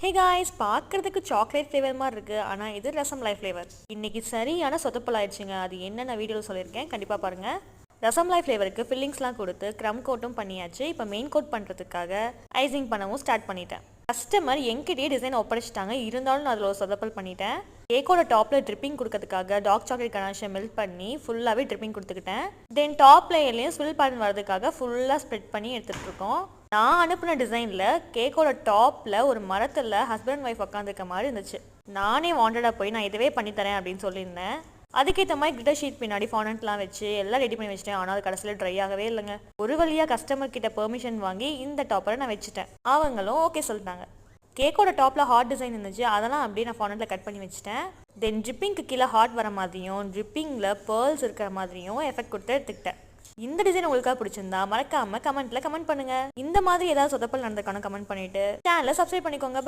Hey guys, பார்க்குறதுக்கு chocolate flavour மாதிரி இருக்குது. ஆனால் இது ரசமலாய் ஃப்ளேவர். இன்றைக்கி சரியான சொதப்பல் ஆயிடுச்சுங்க. அது என்னென்ன வீடியோவில் சொல்லியிருக்கேன், கண்டிப்பாக பாருங்கள். ரசமலாய் ஃப்ளேவருக்கு ஃபில்லிங்ஸ்லாம் கொடுத்து க்ரம் கோட்டும் பண்ணியாச்சு. இப்போ மெயின் கோட் பண்ணுறதுக்காக ஐசிங் பண்ணவும் ஸ்டார்ட் பண்ணிட்டேன். கஸ்டமர் என்கிட்டயே டிசைன் ஒப்படைச்சிட்டாங்க. இருந்தாலும் நான் அதில் ஒரு சொதப்பல் பண்ணிட்டேன். கேக்கோட டாப்பில் ட்ரிப்பிங் கொடுக்கறதுக்காக டார்க் சாக்லேட் கனாஷை மெல்ட் பண்ணி ஃபுல்லாகவே ட்ரிப்பிங் கொடுத்துக்கிட்டேன். தென் டாப் லேயர்லேயும் ஸ்வில் பேட்டர்ன் வரதுக்காக ஃபுல்லாக ஸ்ப்ரெட் பண்ணி எடுத்துகிட்டு இருக்கோம். நான் அனுப்பின டிசைனில் கேக்கோட டாப்பில் ஒரு மரத்தில் ஹஸ்பண்ட் அண்ட் ஒய்ஃப் உட்காந்துருக்க மாதிரி இருந்துச்சு. நானே வாண்டடாக போய் நான் இதுவே பண்ணித்தரேன் அப்படின்னு சொல்லியிருந்தேன். அதுக்கேற்ற மாதிரி கிளிட்டர் ஷீட் பின்னாடி ஃபாண்டன்ட்லாம் வச்சு எல்லாம் ரெடி பண்ணி வச்சிட்டேன். ஆனால் அது கடைசியில் ட்ரை ஆகவே இல்லைங்க. ஒரு வழியாக கஸ்டமர் கிட்ட பெர்மிஷன் வாங்கி இந்த டாப்பரை நான் வச்சுட்டேன். அவங்களும் ஓகே சொல்லிட்டாங்க. கேக்கோட டாப்பில் ஹார்ட் டிசைன் இருந்துச்சு. அதெல்லாம் அப்படியே நான் ஃபாண்டன்ட்டில் கட் பண்ணி வச்சுட்டேன். தென் ட்ரிப்பிங்க்கு கீழே ஹார்ட் வர மாதிரியும் ட்ரிப்பிங்கில் பேர்ல்ஸ் இருக்கிற மாதிரியும் எஃபெக்ட் கொடுத்து எடுத்துக்கிட்டேன். இந்த டிசைன் உங்களுக்காக பிடிச்சிருந்தா மறக்காம கமெண்ட்ல கமெண்ட் பண்ணுங்க. இந்த மாதிரி ஏதாவது சொதப்பல் நடந்திருக்கானு கமெண்ட் பண்ணிட்டு சேனலை சப்ஸ்கிரைப் பண்ணிக்கோங்க.